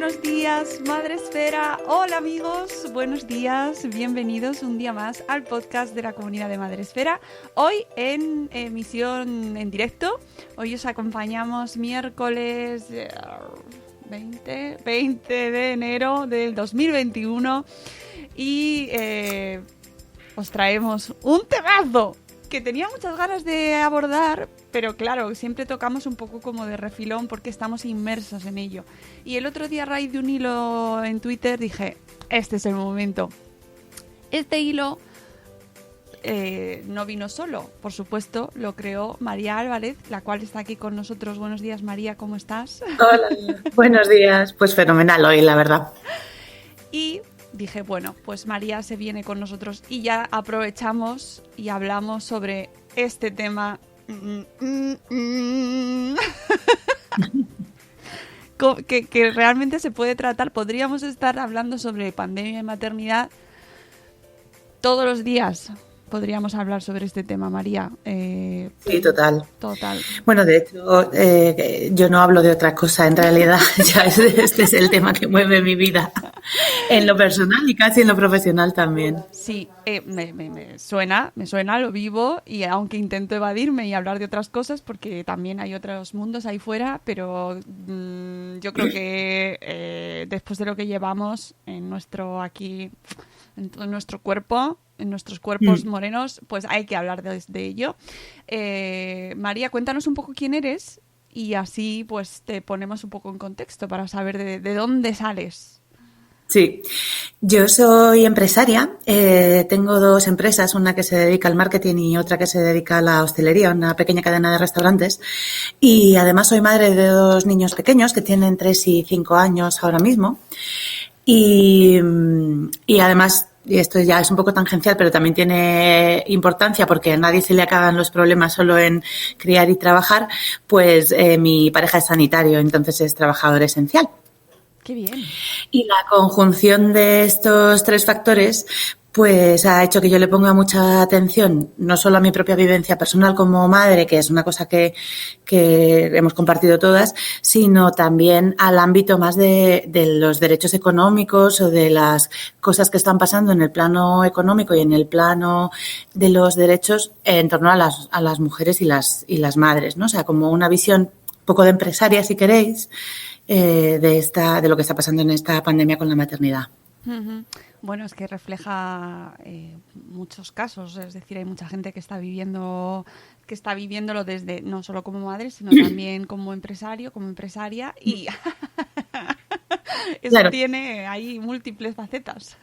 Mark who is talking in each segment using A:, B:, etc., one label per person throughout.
A: buenos días, Madre Esfera. Hola amigos, buenos días, bienvenidos un día más al podcast de la comunidad de Madre Esfera. Hoy en emisión en directo, hoy os acompañamos miércoles 20 de enero del 2021 y os traemos un temazo que tenía muchas ganas de abordar, pero claro, siempre tocamos un poco como de refilón porque estamos inmersos en ello. Y el otro día, a raíz de un hilo en Twitter, dije, este es el momento. Este hilo no vino solo, por supuesto, lo creó María Álvarez, la cual está aquí con nosotros. Buenos días, María, ¿cómo estás?
B: Hola, buenos días. Pues fenomenal hoy, la verdad.
A: Y dije, bueno, pues María se viene con nosotros y ya aprovechamos y hablamos sobre este tema que realmente se puede tratar. Podríamos estar hablando sobre pandemia y maternidad todos los días. Podríamos hablar sobre este tema, María.
B: Sí, total.
A: Total.
B: Bueno, de hecho, yo no hablo de otra cosa. En realidad, ya este es el tema que mueve mi vida. En lo personal y casi en lo profesional también.
A: Sí, me suena, lo vivo, y aunque intento evadirme y hablar de otras cosas, porque también hay otros mundos ahí fuera, pero yo creo que después de lo que llevamos en nuestro aquí, en nuestro cuerpo, en nuestros cuerpos morenos, pues hay que hablar de ello. María, cuéntanos un poco quién eres y así pues te ponemos un poco en contexto para saber de dónde sales.
B: Sí, yo soy empresaria, tengo dos empresas, una que se dedica al marketing y otra que se dedica a la hostelería, una pequeña cadena de restaurantes, y además soy madre de dos niños pequeños que tienen 3 y 5 años ahora mismo, y además, y esto ya es un poco tangencial, pero también tiene importancia porque a nadie se le acaban los problemas solo en criar y trabajar, pues mi pareja es sanitario, entonces es trabajador esencial.
A: ¡Qué bien!
B: Y la conjunción de estos tres factores pues ha hecho que yo le ponga mucha atención, no solo a mi propia vivencia personal como madre, que es una cosa que hemos compartido todas, sino también al ámbito más de los derechos económicos o de las cosas que están pasando en el plano económico y en el plano de los derechos en torno a las mujeres y las madres, ¿no? O sea, como una visión un poco de empresaria, si queréis, de lo que está pasando en esta pandemia con la maternidad.
A: Uh-huh. Bueno, es que refleja muchos casos, es decir, hay mucha gente que está viviéndolo desde no solo como madre, sino también como empresario, como empresaria, y eso
B: claro.
A: Tiene ahí múltiples facetas.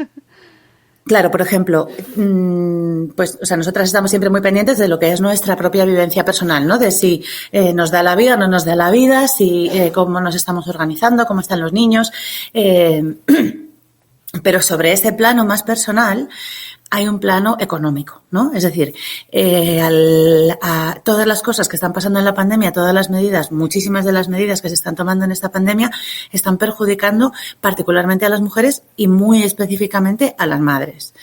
B: Claro, por ejemplo, pues, o sea, nosotras estamos siempre muy pendientes de lo que es nuestra propia vivencia personal, ¿no? De si nos da la vida o no nos da la vida, si cómo nos estamos organizando, cómo están los niños. Pero sobre ese plano más personal hay un plano económico, ¿no? Es decir, a todas las cosas que están pasando en la pandemia, todas las medidas, muchísimas de las medidas que se están tomando en esta pandemia están perjudicando particularmente a las mujeres y muy específicamente a las madres.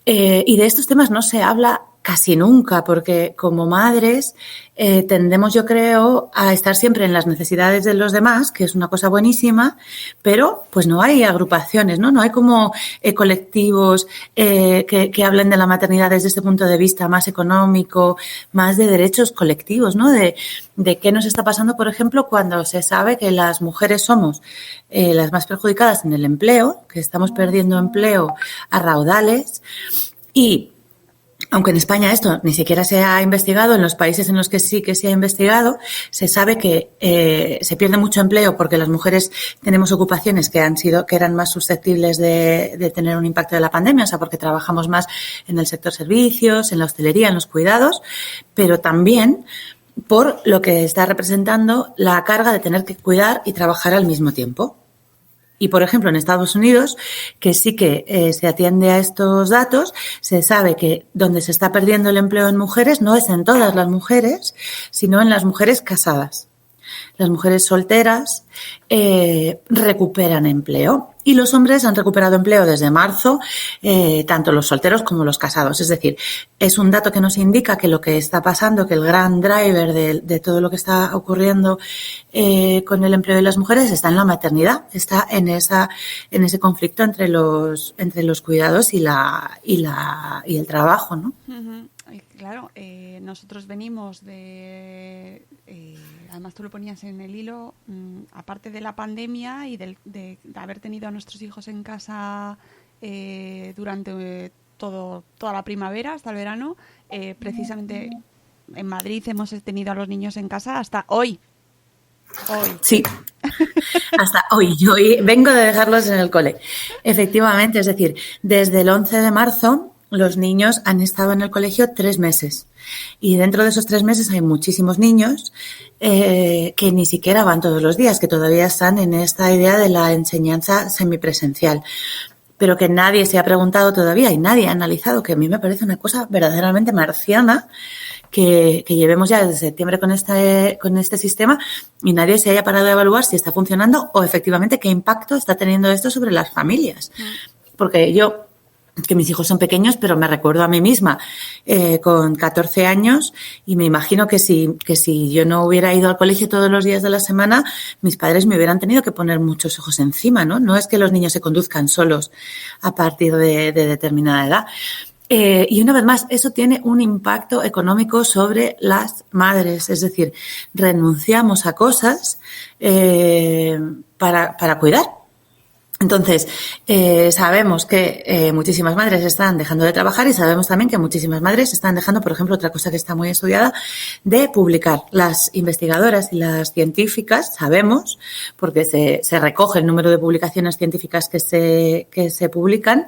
B: Y de estos temas no se habla casi nunca, porque como madres tendemos, yo creo, a estar siempre en las necesidades de los demás, que es una cosa buenísima, pero pues no hay agrupaciones, ¿no? No hay como colectivos que hablen de la maternidad desde este punto de vista más económico, más de derechos colectivos, ¿no? De qué nos está pasando, por ejemplo, cuando se sabe que las mujeres somos las más perjudicadas en el empleo, que estamos perdiendo empleo a raudales y aunque en España esto ni siquiera se ha investigado, en los países en los que sí que se ha investigado, se sabe que se pierde mucho empleo porque las mujeres tenemos ocupaciones que eran más susceptibles de tener un impacto de la pandemia, o sea, porque trabajamos más en el sector servicios, en la hostelería, en los cuidados, pero también por lo que está representando la carga de tener que cuidar y trabajar al mismo tiempo. Y, por ejemplo, en Estados Unidos, que sí que se atiende a estos datos, se sabe que donde se está perdiendo el empleo en mujeres no es en todas las mujeres, sino en las mujeres casadas. Las mujeres solteras recuperan empleo y los hombres han recuperado empleo desde marzo, tanto los solteros como los casados. Es decir, es un dato que nos indica que lo que está pasando, que el gran driver de todo lo que está ocurriendo con el empleo de las mujeres está en la maternidad, está en ese conflicto entre los cuidados y el trabajo, ¿no?
A: Uh-huh. Claro, nosotros venimos además tú lo ponías en el hilo, aparte de la pandemia y de haber tenido a nuestros hijos en casa durante toda la primavera hasta el verano, precisamente en Madrid hemos tenido a los niños en casa hasta hoy.
B: Sí, hasta hoy. Yo vengo de dejarlos en el cole. Efectivamente, es decir, desde el 11 de marzo los niños han estado en el colegio 3 meses. Y dentro de esos 3 meses hay muchísimos niños que ni siquiera van todos los días, que todavía están en esta idea de la enseñanza semipresencial. Pero que nadie se ha preguntado todavía y nadie ha analizado, que a mí me parece una cosa verdaderamente marciana, que llevemos ya desde septiembre con este sistema y nadie se haya parado a evaluar si está funcionando o efectivamente qué impacto está teniendo esto sobre las familias. Porque yo, que mis hijos son pequeños, pero me recuerdo a mí misma con 14 años y me imagino que si yo no hubiera ido al colegio todos los días de la semana, mis padres me hubieran tenido que poner muchos ojos encima, ¿no? No es que los niños se conduzcan solos a partir de determinada edad. Y una vez más, eso tiene un impacto económico sobre las madres, es decir, renunciamos a cosas para cuidar. Entonces, sabemos que muchísimas madres están dejando de trabajar y sabemos también que muchísimas madres están dejando, por ejemplo, otra cosa que está muy estudiada, de publicar. Las investigadoras y las científicas sabemos, porque se recoge el número de publicaciones científicas que se publican,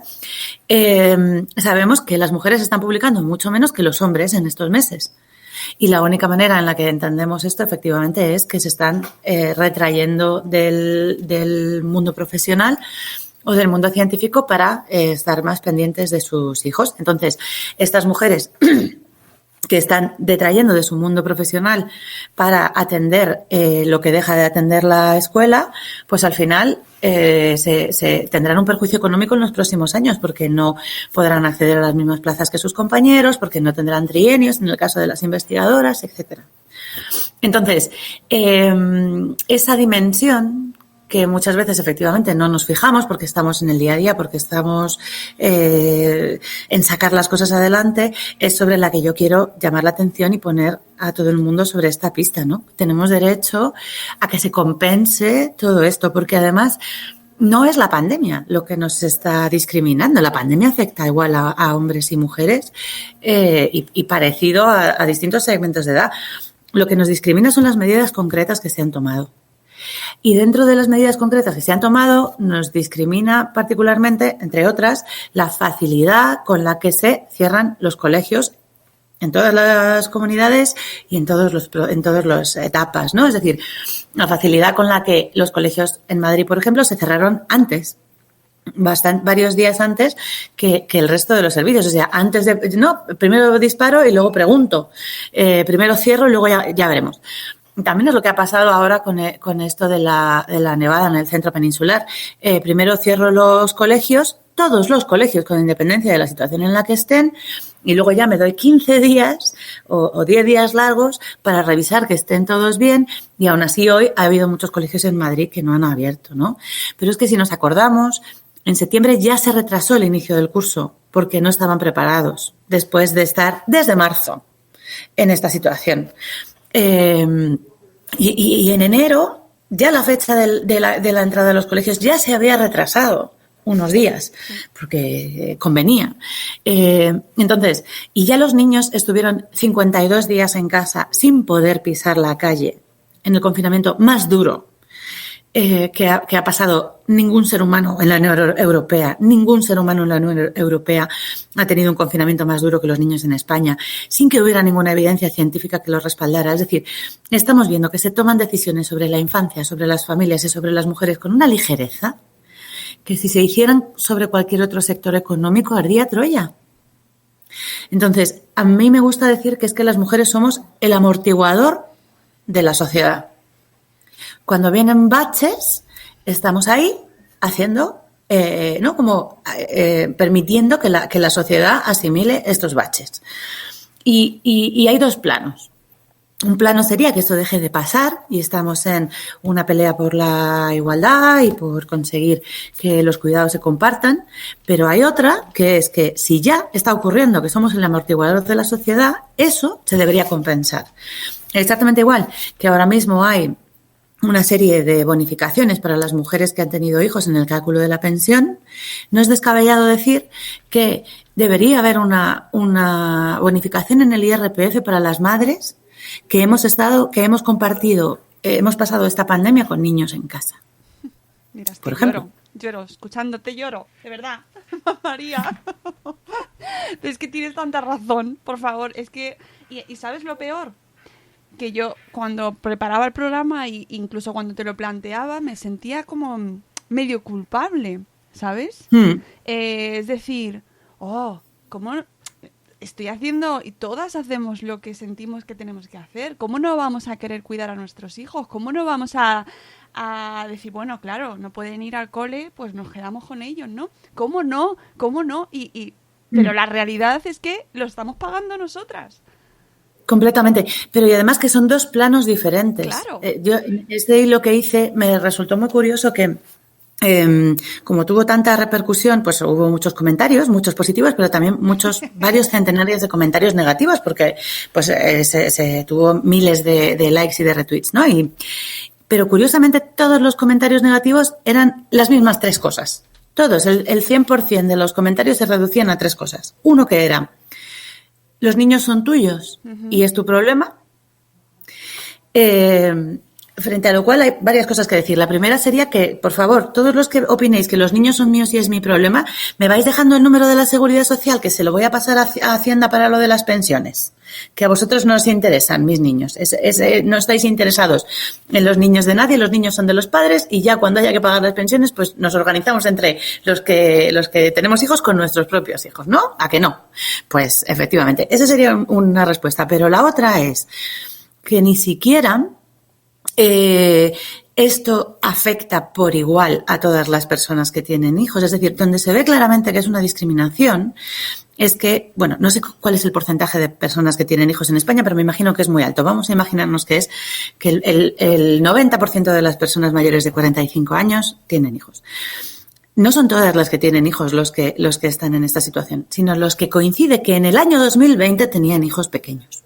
B: sabemos que las mujeres están publicando mucho menos que los hombres en estos meses. Y la única manera en la que entendemos esto efectivamente es que se están retrayendo del mundo profesional o del mundo científico para estar más pendientes de sus hijos. Entonces, estas mujeres que están detrayendo de su mundo profesional para atender lo que deja de atender la escuela, pues al final se tendrán un perjuicio económico en los próximos años porque no podrán acceder a las mismas plazas que sus compañeros, porque no tendrán trienios en el caso de las investigadoras, etcétera. Entonces, esa dimensión que muchas veces efectivamente no nos fijamos porque estamos en el día a día, porque estamos en sacar las cosas adelante, es sobre la que yo quiero llamar la atención y poner a todo el mundo sobre esta pista, ¿no? Tenemos derecho a que se compense todo esto, porque además no es la pandemia lo que nos está discriminando. La pandemia afecta igual a hombres y mujeres y parecido a distintos segmentos de edad. Lo que nos discrimina son las medidas concretas que se han tomado. Y dentro de las medidas concretas que se han tomado, nos discrimina particularmente, entre otras, la facilidad con la que se cierran los colegios en todas las comunidades y en todas las etapas, ¿no? Es decir, la facilidad con la que los colegios en Madrid, por ejemplo, se cerraron antes, varios días antes que el resto de los servicios. O sea, antes primero disparo y luego pregunto. Primero cierro y luego ya veremos. También es lo que ha pasado ahora con esto de la nevada en el centro peninsular. Primero cierro los colegios, todos los colegios, con independencia de la situación en la que estén, y luego ya me doy 15 días o 10 días largos para revisar que estén todos bien, y aún así hoy ha habido muchos colegios en Madrid que no han abierto, ¿no? Pero es que si nos acordamos, en septiembre ya se retrasó el inicio del curso porque no estaban preparados después de estar desde marzo en esta situación. Y en enero ya la fecha de la entrada de los colegios ya se había retrasado unos días porque convenía. Entonces, y ya los niños estuvieron 52 días en casa sin poder pisar la calle en el confinamiento más duro que ha pasado ningún ser humano en la Unión Europea. Ningún ser humano en la Unión Europea ha tenido un confinamiento más duro que los niños en España, sin que hubiera ninguna evidencia científica que lo respaldara. Es decir, estamos viendo que se toman decisiones sobre la infancia, sobre las familias y sobre las mujeres con una ligereza que si se hicieran sobre cualquier otro sector económico ardía Troya. Entonces, a mí me gusta decir que es que las mujeres somos el amortiguador de la sociedad. cuando vienen baches, estamos ahí haciendo, ¿no? Como permitiendo que la sociedad asimile estos baches. Y hay dos planos. Un plano sería que esto deje de pasar y estamos en una pelea por la igualdad y por conseguir que los cuidados se compartan, pero hay otra que es que si ya está ocurriendo que somos el amortiguador de la sociedad, eso se debería compensar. Exactamente igual que ahora mismo hay una serie de bonificaciones para las mujeres que han tenido hijos en el cálculo de la pensión, no es descabellado decir que debería haber una bonificación en el IRPF para las madres que hemos compartido, hemos pasado esta pandemia con niños en casa.
A: Mira,
B: por ejemplo.
A: Lloro, escuchándote lloro, de verdad, María. Es que tienes tanta razón, por favor. Es que, y ¿sabes lo peor? Que yo cuando preparaba el programa e incluso cuando te lo planteaba me sentía como medio culpable, ¿sabes? Es decir, ¿cómo estoy haciendo? Y todas hacemos lo que sentimos que tenemos que hacer. ¿Cómo no vamos a querer cuidar a nuestros hijos? ¿Cómo no vamos a decir, bueno, claro, no pueden ir al cole, pues nos quedamos con ellos, ¿no? ¿Cómo no? Pero la realidad es que lo estamos pagando nosotras.
B: Completamente, pero y además que son dos planos diferentes.
A: Claro.
B: Yo lo que hice me resultó muy curioso que como tuvo tanta repercusión, pues hubo muchos comentarios, muchos positivos, pero también varios centenarios de comentarios negativos, porque pues se tuvo miles de likes y de retweets, ¿no? Pero curiosamente todos los comentarios negativos eran las mismas tres cosas. Todos, el 100% de los comentarios se reducían a tres cosas. Uno que era: los niños son tuyos y es tu problema. Frente a lo cual hay varias cosas que decir. La primera sería que, por favor, todos los que opinéis que los niños son míos y es mi problema, me vais dejando el número de la Seguridad Social, que se lo voy a pasar a Hacienda para lo de las pensiones. Que a vosotros no os interesan mis niños. No estáis interesados en los niños de nadie, los niños son de los padres y ya cuando haya que pagar las pensiones, pues nos organizamos entre los que tenemos hijos con nuestros propios hijos, ¿no? ¿A que no? Pues efectivamente, esa sería una respuesta. Pero la otra es que ni siquiera esto afecta por igual a todas las personas que tienen hijos. Es decir, donde se ve claramente que es una discriminación es que, bueno, no sé cuál es el porcentaje de personas que tienen hijos en España, pero me imagino que es muy alto. Vamos a imaginarnos que es que el 90% de las personas mayores de 45 años tienen hijos. No son todas las que tienen hijos los que están en esta situación, sino los que coincide que en el año 2020 tenían hijos pequeños.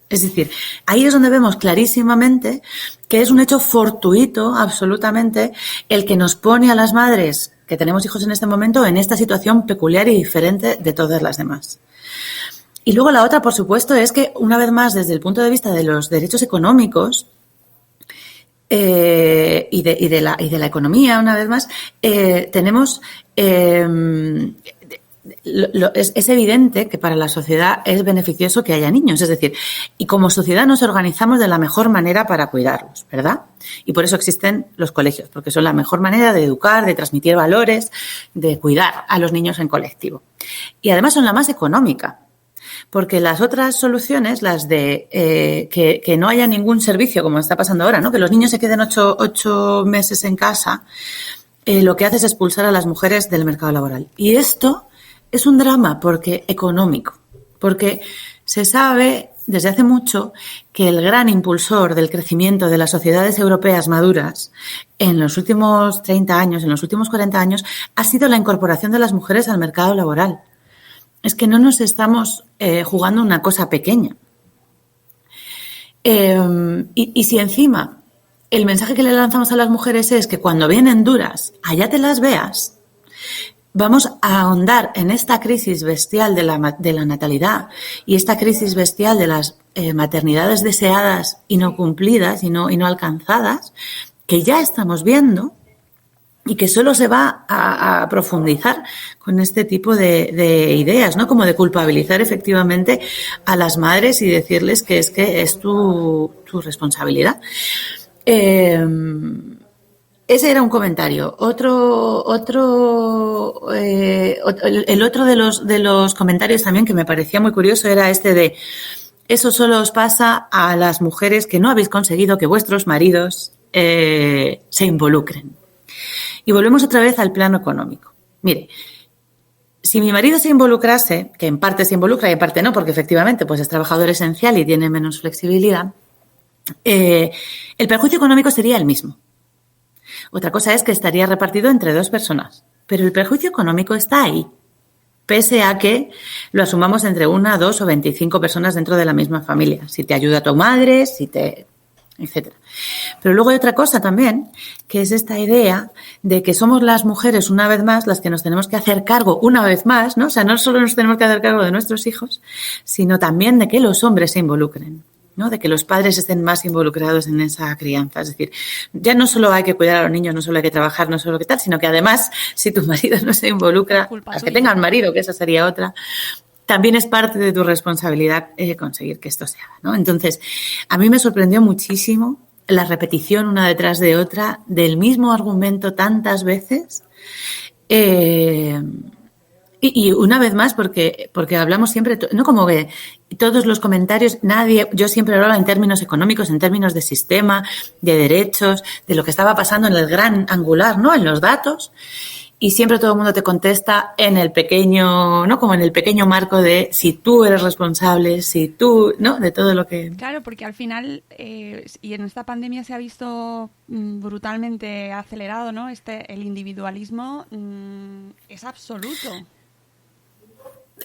B: Es decir, ahí es donde vemos clarísimamente que es un hecho fortuito, absolutamente, el que nos pone a las madres que tenemos hijos en este momento en esta situación peculiar y diferente de todas las demás. Y luego la otra, por supuesto, es que, una vez más, desde el punto de vista de los derechos económicos y de la economía, una vez más, tenemos... Es evidente que para la sociedad es beneficioso que haya niños, es decir, y como sociedad nos organizamos de la mejor manera para cuidarlos, ¿verdad? Y por eso existen los colegios, porque son la mejor manera de educar, de transmitir valores, de cuidar a los niños en colectivo. Y además son la más económica, porque las otras soluciones, las de que no haya ningún servicio, como está pasando ahora, ¿no? Que los niños se queden 8 meses en casa, lo que hace es expulsar a las mujeres del mercado laboral. Y esto es un drama económico, porque se sabe desde hace mucho que el gran impulsor del crecimiento de las sociedades europeas maduras en los últimos 30 años, en los últimos 40 años, ha sido la incorporación de las mujeres al mercado laboral. Es que no nos estamos jugando una cosa pequeña. Y si encima el mensaje que le lanzamos a las mujeres es que cuando vienen duras, allá te las veas, vamos a ahondar en esta crisis bestial de la natalidad y esta crisis bestial de las maternidades deseadas y no cumplidas y no alcanzadas, que ya estamos viendo y que solo se va a profundizar con este tipo de ideas, ¿no? Como de culpabilizar efectivamente a las madres y decirles que es tu responsabilidad. Ese era un comentario. El otro de los comentarios también que me parecía muy curioso era este de: eso solo os pasa a las mujeres que no habéis conseguido que vuestros maridos se involucren. Y volvemos otra vez al plano económico. Mire, si mi marido se involucrase, que en parte se involucra y en parte no, porque efectivamente pues es trabajador esencial y tiene menos flexibilidad, el perjuicio económico sería el mismo. Otra cosa es que estaría repartido entre 2 personas, pero el perjuicio económico está ahí, pese a que lo asumamos entre 1, 2 o 25 personas dentro de la misma familia. Si te ayuda tu madre, etcétera. Pero luego hay otra cosa también, que es esta idea de que somos las mujeres una vez más las que nos tenemos que hacer cargo una vez más, ¿no? O sea, no solo nos tenemos que hacer cargo de nuestros hijos, sino también de que los hombres se involucren, ¿no? De que los padres estén más involucrados en esa crianza. Es decir, ya no solo hay que cuidar a los niños, no solo hay que trabajar, no solo que tal, sino que además, si tu marido no se involucra, las que tengan marido, que esa sería otra, también es parte de tu responsabilidad conseguir que esto se haga, ¿no? Entonces, a mí me sorprendió muchísimo la repetición una detrás de otra del mismo argumento tantas veces. Y una vez más, porque hablamos siempre, no como que todos los comentarios, yo siempre hablaba en términos económicos, en términos de sistema, de derechos, de lo que estaba pasando en el gran angular, ¿no? En los datos. Y siempre todo el mundo te contesta en el pequeño, ¿no? Como en el pequeño marco de si tú eres responsable, si tú, ¿no? De todo lo que...
A: Claro, porque al final, y en esta pandemia se ha visto brutalmente acelerado, ¿no? El individualismo es absoluto.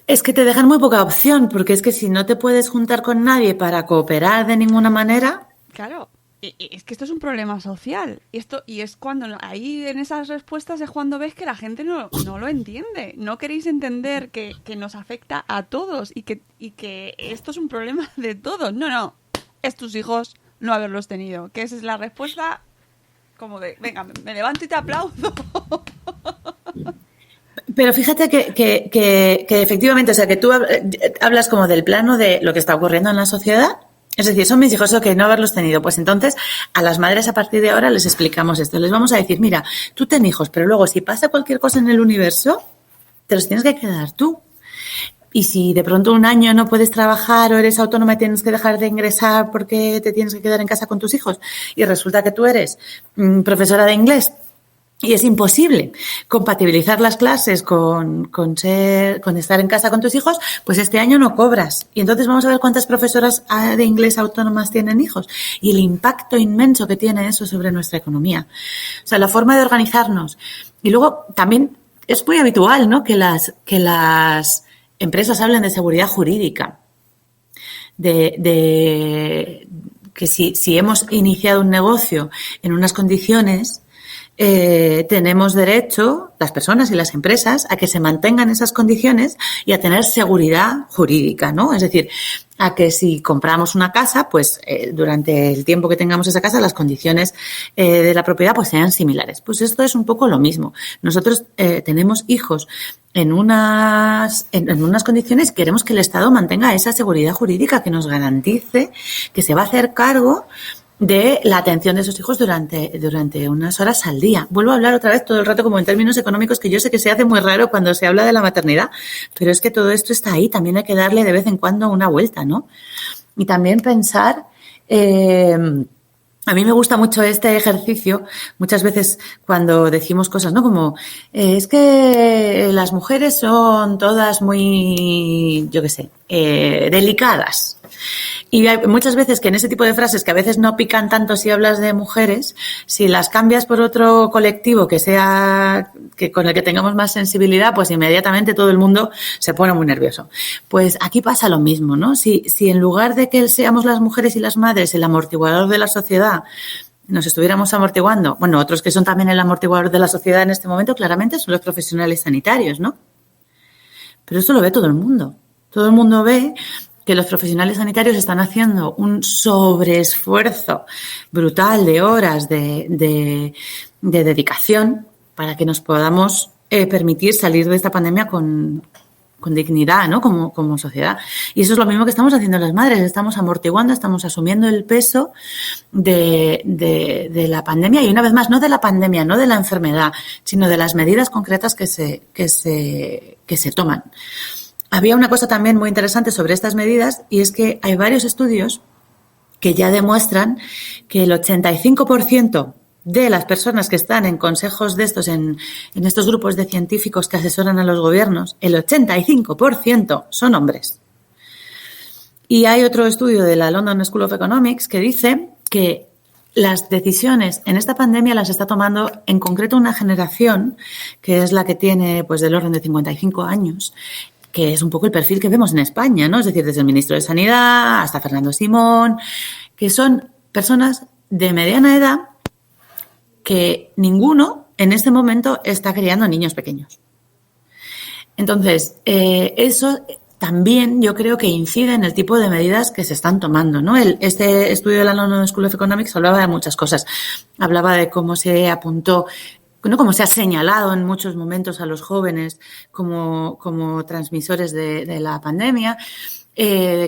B: Es que te dejan muy poca opción, porque es que si no te puedes juntar con nadie para cooperar de ninguna manera...
A: Claro. Es que esto es un problema social. Y es cuando ahí en esas respuestas es cuando ves que la gente no lo entiende. No queréis entender que nos afecta a todos y que esto es un problema de todos. No. Es tus hijos no haberlos tenido. Que esa es la respuesta como de, venga, me levanto y te aplaudo.
B: Pero fíjate que efectivamente, o sea, que tú hablas como del plano de lo que está ocurriendo en la sociedad. Es decir, son mis hijos, que no haberlos tenido. Pues entonces, a las madres a partir de ahora les explicamos esto. Les vamos a decir, mira, tú ten hijos, pero luego si pasa cualquier cosa en el universo, te los tienes que quedar tú. Y si de pronto un año no puedes trabajar o eres autónoma y tienes que dejar de ingresar porque te tienes que quedar en casa con tus hijos y resulta que tú eres profesora de inglés, y es imposible compatibilizar las clases con estar en casa con tus hijos, pues este año no cobras. Y entonces vamos a ver cuántas profesoras de inglés autónomas tienen hijos y el impacto inmenso que tiene eso sobre nuestra economía. O sea, la forma de organizarnos. Y luego también es muy habitual, ¿no? Que las empresas hablen de seguridad jurídica. De que si hemos iniciado un negocio en unas condiciones, tenemos derecho, las personas y las empresas, a que se mantengan esas condiciones y a tener seguridad jurídica, ¿no? Es decir, a que si compramos una casa, pues durante el tiempo que tengamos esa casa, las condiciones de la propiedad pues sean similares. Pues esto es un poco lo mismo. Nosotros tenemos hijos en unas condiciones, queremos que el Estado mantenga esa seguridad jurídica que nos garantice que se va a hacer cargo de la atención de esos hijos durante unas horas al día. Vuelvo a hablar otra vez todo el rato como en términos económicos, que yo sé que se hace muy raro cuando se habla de la maternidad, pero es que todo esto está ahí, también hay que darle de vez en cuando una vuelta, ¿no? Y también pensar, a mí me gusta mucho este ejercicio, muchas veces cuando decimos cosas, ¿no? Como, es que las mujeres son todas muy, yo qué sé, delicadas. Y hay muchas veces que en ese tipo de frases que a veces no pican tanto si hablas de mujeres, si las cambias por otro colectivo que con el que tengamos más sensibilidad, pues inmediatamente todo el mundo se pone muy nervioso. Pues aquí pasa lo mismo, ¿no? Si en lugar de que seamos las mujeres y las madres el amortiguador de la sociedad, nos estuviéramos amortiguando, bueno, otros que son también el amortiguador de la sociedad en este momento, claramente son los profesionales sanitarios, ¿no? Pero esto lo ve todo el mundo. Todo el mundo ve que los profesionales sanitarios están haciendo un sobreesfuerzo brutal de horas de dedicación para que nos podamos permitir salir de esta pandemia con dignidad, ¿no? Como sociedad. Y eso es lo mismo que estamos haciendo las madres. Estamos amortiguando, estamos asumiendo el peso de la pandemia y una vez más, no de la pandemia, no de la enfermedad, sino de las medidas concretas que se toman. Había una cosa también muy interesante sobre estas medidas y es que hay varios estudios que ya demuestran que el 85% de las personas que están en consejos de estos, en estos grupos de científicos que asesoran a los gobiernos, el 85% son hombres. Y hay otro estudio de la London School of Economics que dice que las decisiones en esta pandemia las está tomando en concreto una generación que es la que tiene pues del orden de 55 años, que es un poco el perfil que vemos en España, ¿no? Es decir, desde el ministro de Sanidad hasta Fernando Simón, que son personas de mediana edad que ninguno en este momento está criando niños pequeños. Entonces, eso también yo creo que incide en el tipo de medidas que se están tomando, ¿no? Este estudio de la London School of Economics hablaba de muchas cosas. Hablaba de cómo se apuntó, ¿no? Cómo se ha señalado en muchos momentos a los jóvenes como transmisores de la pandemia,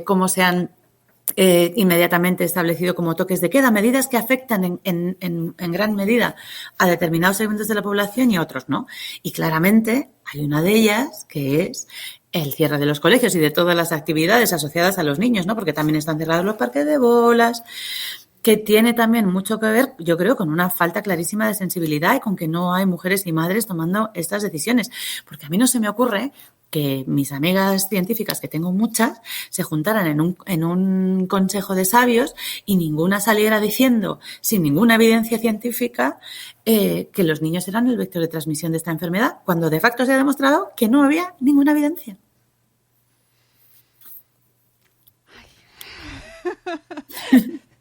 B: cómo se han inmediatamente establecido como toques de queda, medidas que afectan en gran medida a determinados segmentos de la población y a otros no. Y claramente hay una de ellas que es el cierre de los colegios y de todas las actividades asociadas a los niños, ¿no? Porque también están cerrados los parques de bolas, que tiene también mucho que ver, yo creo, con una falta clarísima de sensibilidad y con que no hay mujeres y madres tomando estas decisiones. Porque a mí no se me ocurre que mis amigas científicas, que tengo muchas, se juntaran en un consejo de sabios y ninguna saliera diciendo, sin ninguna evidencia científica, que los niños eran el vector de transmisión de esta enfermedad, cuando de facto se ha demostrado que no había ninguna evidencia.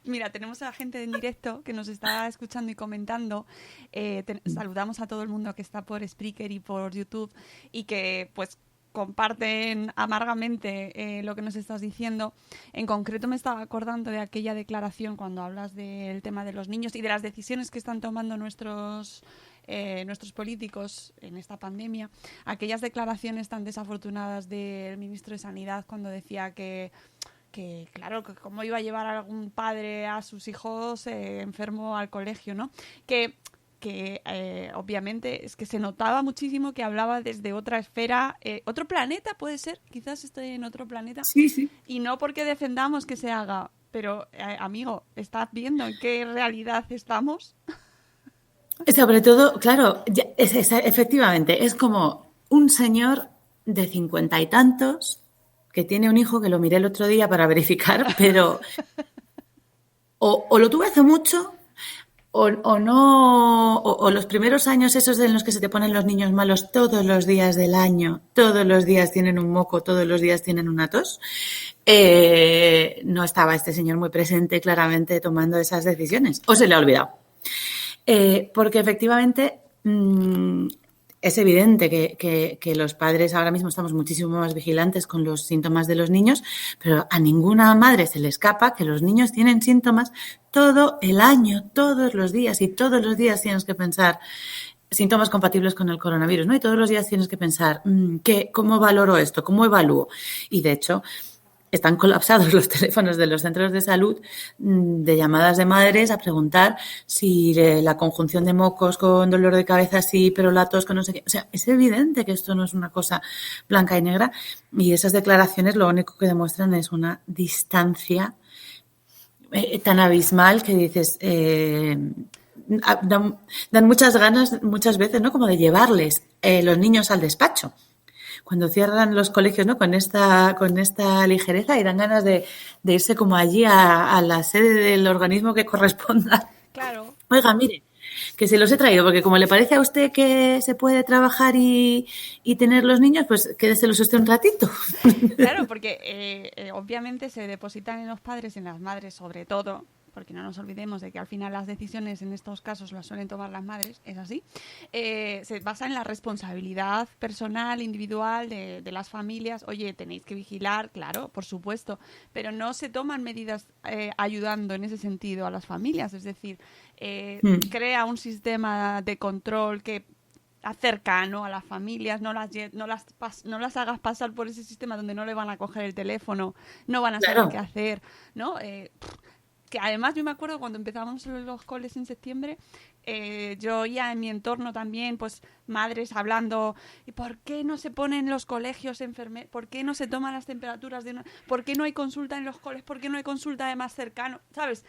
A: Mira, tenemos a la gente en directo que nos está escuchando y comentando. Saludamos a todo el mundo que está por Spreaker y por YouTube y que pues comparten amargamente lo que nos estás diciendo. En concreto me estaba acordando de aquella declaración cuando hablas del tema de los niños y de las decisiones que están tomando nuestros políticos en esta pandemia. Aquellas declaraciones tan desafortunadas del ministro de Sanidad cuando decía que claro, que cómo iba a llevar a algún padre a sus hijos enfermo al colegio, ¿no? Que obviamente es que se notaba muchísimo que hablaba desde otra esfera, otro planeta puede ser, quizás estoy en otro planeta.
B: Sí, sí.
A: Y no porque defendamos que se haga, pero amigo, ¿estás viendo en qué realidad estamos?
B: Sobre todo, claro, efectivamente, es como un señor de 50 y tantos que tiene un hijo que lo miré el otro día para verificar, pero o lo tuve hace mucho o no, o los primeros años esos en los que se te ponen los niños malos todos los días del año, todos los días tienen un moco, todos los días tienen una tos, no estaba este señor muy presente claramente tomando esas decisiones, o se le ha olvidado. Porque efectivamente es evidente que los padres ahora mismo estamos muchísimo más vigilantes con los síntomas de los niños, pero a ninguna madre se le escapa que los niños tienen síntomas todo el año, todos los días, y todos los días tienes que pensar síntomas compatibles con el coronavirus, ¿no? Y todos los días tienes que pensar, ¿cómo valoro esto? ¿Cómo evalúo? Y de hecho, están colapsados los teléfonos de los centros de salud de llamadas de madres a preguntar si la conjunción de mocos con dolor de cabeza sí, pero la tos con no sé qué. O sea, es evidente que esto no es una cosa blanca y negra y esas declaraciones lo único que demuestran es una distancia tan abismal que dices... dan muchas ganas muchas veces, ¿no? Como de llevarles los niños al despacho. Cuando cierran los colegios, ¿no? Con esta ligereza y dan ganas de irse como allí a la sede del organismo que corresponda.
A: Claro.
B: Oiga, mire, que se los he traído, porque como le parece a usted que se puede trabajar y tener los niños, pues quédeselos usted un ratito.
A: Claro, porque obviamente se depositan en los padres, en las madres sobre todo, porque no nos olvidemos de que al final las decisiones en estos casos las suelen tomar las madres, es así, se basa en la responsabilidad personal, individual de las familias. Oye, tenéis que vigilar, claro, por supuesto, pero no se toman medidas ayudando en ese sentido a las familias, es decir, crea un sistema de control que cercano a las familias, no las hagas pasar por ese sistema donde no le van a coger el teléfono, no van a saber qué hacer, ¿no? Que además yo me acuerdo cuando empezábamos los coles en septiembre, yo oía en mi entorno también, pues madres hablando, ¿y por qué no se ponen en los colegios enfermeros? ¿Por qué no se toman las temperaturas de ¿Por qué no hay consulta en los colegios? ¿Por qué no hay consulta de más cercano? ¿Sabes?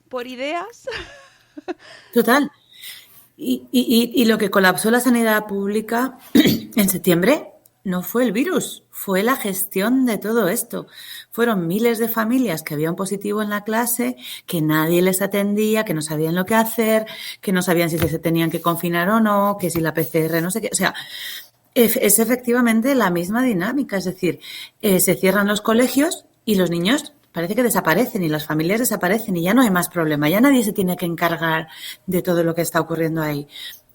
A: Por ideas.
B: Total. Y lo que colapsó la sanidad pública en septiembre no fue el virus, fue la gestión de todo esto. Fueron miles de familias que había un positivo en la clase, que nadie les atendía, que no sabían lo que hacer, que no sabían si se tenían que confinar o no, que si la PCR, no sé qué. O sea, es efectivamente la misma dinámica. Es decir, se cierran los colegios y los niños parece que desaparecen y las familias desaparecen y ya no hay más problema. Ya nadie se tiene que encargar de todo lo que está ocurriendo ahí.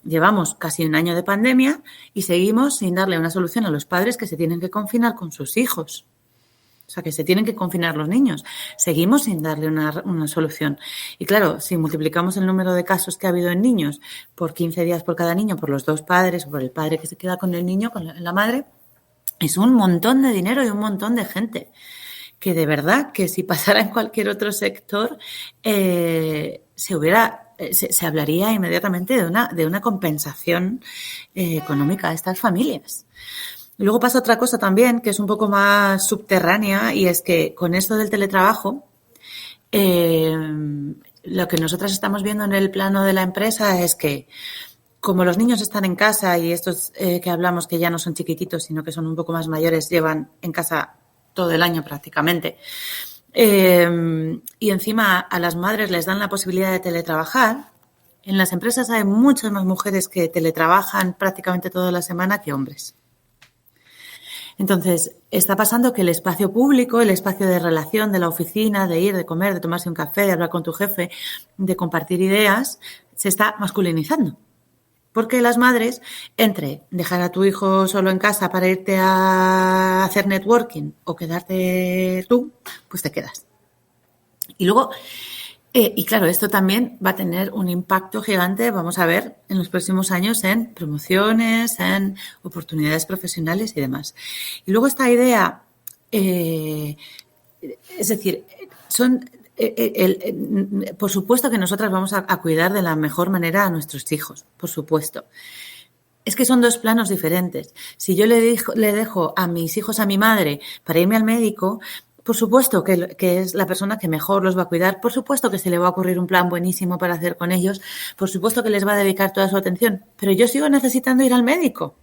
B: Llevamos casi un año de pandemia y seguimos sin darle una solución a los padres que se tienen que confinar con sus hijos. O sea, que se tienen que confinar los niños. Seguimos sin darle una solución. Y claro, si multiplicamos el número de casos que ha habido en niños por 15 días por cada niño, por los dos padres o por el padre que se queda con el niño, con la madre, es un montón de dinero y un montón de gente. Que de verdad que si pasara en cualquier otro sector se hablaría inmediatamente de una compensación económica a estas familias. Y luego pasa otra cosa también que es un poco más subterránea y es que con esto del teletrabajo lo que nosotras estamos viendo en el plano de la empresa es que como los niños están en casa y estos que hablamos que ya no son chiquititos sino que son un poco más mayores llevan en casa todo el año prácticamente. Y encima a las madres les dan la posibilidad de teletrabajar. En las empresas hay muchas más mujeres que teletrabajan prácticamente toda la semana que hombres. Entonces, está pasando que el espacio público, el espacio de relación de la oficina, de ir, de comer, de tomarse un café, de hablar con tu jefe, de compartir ideas, se está masculinizando. Porque las madres, entre dejar a tu hijo solo en casa para irte a hacer networking o quedarte tú, pues te quedas. Y luego, y claro, esto también va a tener un impacto gigante, vamos a ver, en los próximos años en promociones, en oportunidades profesionales y demás. Y luego esta idea, es decir, por supuesto que nosotras vamos a cuidar de la mejor manera a nuestros hijos, por supuesto. Es que son dos planos diferentes. Si yo le dejo a mis hijos a mi madre para irme al médico, por supuesto que es la persona que mejor los va a cuidar, por supuesto que se le va a ocurrir un plan buenísimo para hacer con ellos, por supuesto que les va a dedicar toda su atención, pero yo sigo necesitando ir al médico.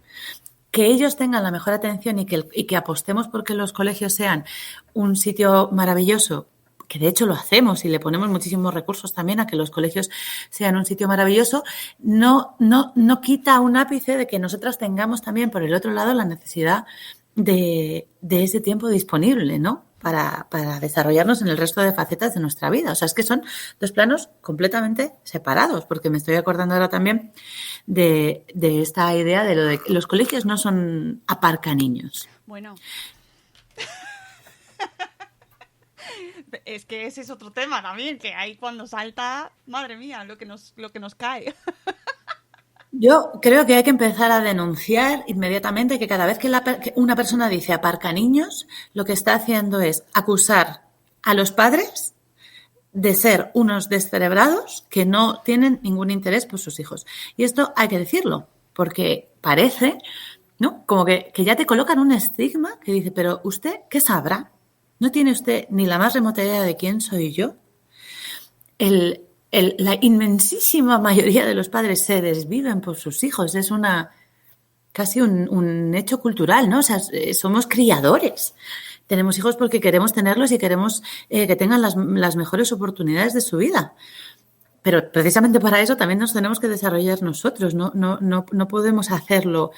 B: Que ellos tengan la mejor atención y que apostemos porque los colegios sean un sitio maravilloso, que de hecho lo hacemos y le ponemos muchísimos recursos también a que los colegios sean un sitio maravilloso, no quita un ápice de que nosotras tengamos también por el otro lado la necesidad de ese tiempo disponible, ¿no? Para desarrollarnos en el resto de facetas de nuestra vida. O sea, es que son dos planos completamente separados, porque me estoy acordando ahora también de esta idea de lo de que los colegios no son aparcaniños.
A: Bueno. Es que ese es otro tema también, que ahí cuando salta, madre mía, lo que nos cae.
B: Yo creo que hay que empezar a denunciar inmediatamente que cada vez que una persona dice aparca niños, lo que está haciendo es acusar a los padres de ser unos descerebrados que no tienen ningún interés por sus hijos. Y esto hay que decirlo, porque parece, ¿no? Como que ya te colocan un estigma que dice, pero ¿usted qué sabrá? ¿No tiene usted ni la más remota idea de quién soy yo? La inmensísima mayoría de los padres se desviven por sus hijos. Es casi un hecho cultural, ¿no? O sea, somos criadores. Tenemos hijos porque queremos tenerlos y queremos que tengan las mejores oportunidades de su vida. Pero precisamente para eso también nos tenemos que desarrollar nosotros. No podemos hacerlo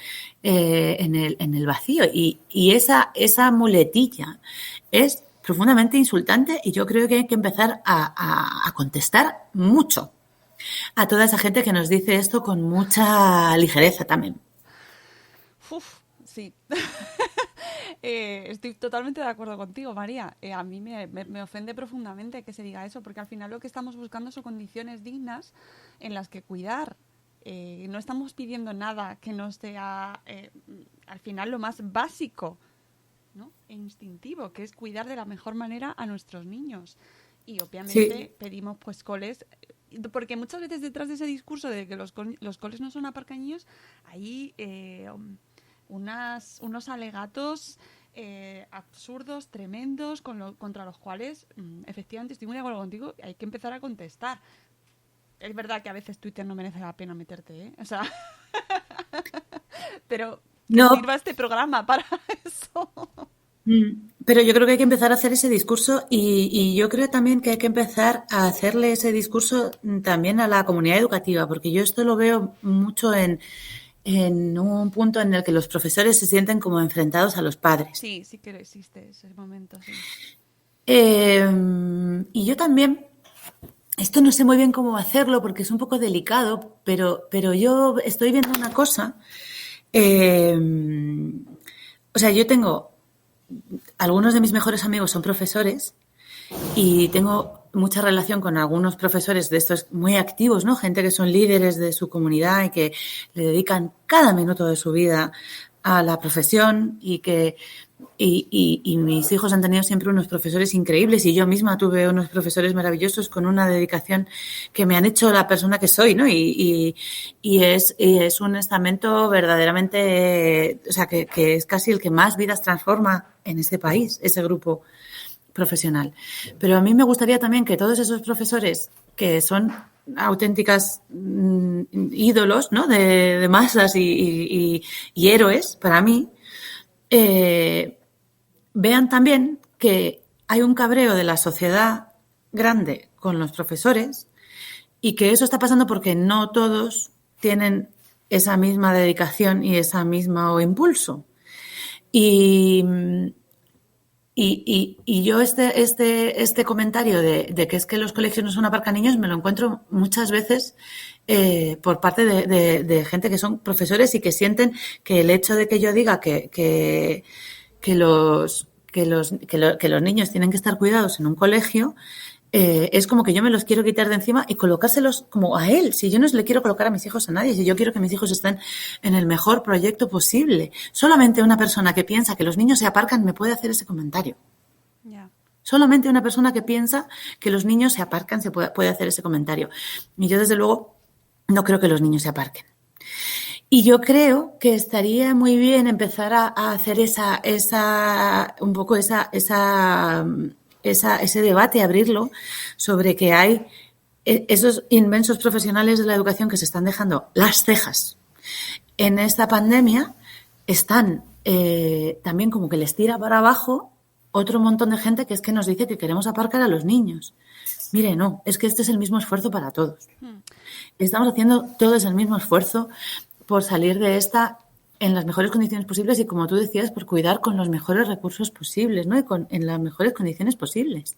B: en el vacío. Y esa muletilla es profundamente insultante y yo creo que hay que empezar a contestar mucho a toda esa gente que nos dice esto con mucha ligereza también.
A: Sí. Estoy totalmente de acuerdo contigo, María. A mí me ofende profundamente que se diga eso, porque al final lo que estamos buscando son condiciones dignas en las que cuidar. No estamos pidiendo nada que no sea, al final, lo más básico, ¿no? E instintivo, que es cuidar de la mejor manera a nuestros niños. Y obviamente pedimos pues coles porque muchas veces detrás de ese discurso de que los coles no son aparcañillos, hay unos alegatos absurdos, tremendos, contra los cuales, efectivamente, estoy muy de acuerdo contigo, hay que empezar a contestar. Es verdad que a veces Twitter no merece la pena meterte, ¿eh? O sea, pero que sirva este programa para eso.
B: Pero yo creo que hay que empezar a hacer ese discurso y yo creo también que hay que empezar a hacerle ese discurso también a la comunidad educativa, porque yo esto lo veo mucho en un punto en el que los profesores se sienten como enfrentados a los padres.
A: Sí, sí que existe ese momento, sí.
B: Y yo también, esto no sé muy bien cómo hacerlo porque es un poco delicado, pero yo estoy viendo una cosa. O sea, yo tengo, algunos de mis mejores amigos son profesores y tengo mucha relación con algunos profesores de estos muy activos, ¿no? Gente que son líderes de su comunidad y que le dedican cada minuto de su vida a la profesión y mis hijos han tenido siempre unos profesores increíbles y yo misma tuve unos profesores maravillosos con una dedicación que me han hecho la persona que soy, ¿no? Y es un estamento verdaderamente, o sea, que es casi el que más vidas transforma en este país, ese grupo profesional. Pero a mí me gustaría también que todos esos profesores que son auténticas ídolos, ¿no? de masas y héroes para mí, vean también que hay un cabreo de la sociedad grande con los profesores y que eso está pasando porque no todos tienen esa misma dedicación y ese mismo impulso. Y yo este comentario de que es que los colegios no son aparcaniños me lo encuentro muchas veces por parte de gente que son profesores y que sienten que el hecho de que yo diga que los niños tienen que estar cuidados en un colegio es como que yo me los quiero quitar de encima y colocárselos como a él. Si yo no le quiero colocar a mis hijos a nadie, si yo quiero que mis hijos estén en el mejor proyecto posible. Solamente una persona que piensa que los niños se aparcan me puede hacer ese comentario.
A: Yeah.
B: Solamente una persona que piensa que los niños se aparcan puede hacer ese comentario. Y yo, desde luego, no creo que los niños se aparquen. Y yo creo que estaría muy bien empezar a hacer ese debate, abrirlo, sobre que hay esos inmensos profesionales de la educación que se están dejando las cejas en esta pandemia, están también como que les tira para abajo otro montón de gente que es que nos dice que queremos aparcar a los niños. Mire, no, es que este es el mismo esfuerzo para todos. Estamos haciendo todos el mismo esfuerzo por salir de esta en las mejores condiciones posibles y, como tú decías, por cuidar con los mejores recursos posibles, ¿no? En las mejores condiciones posibles.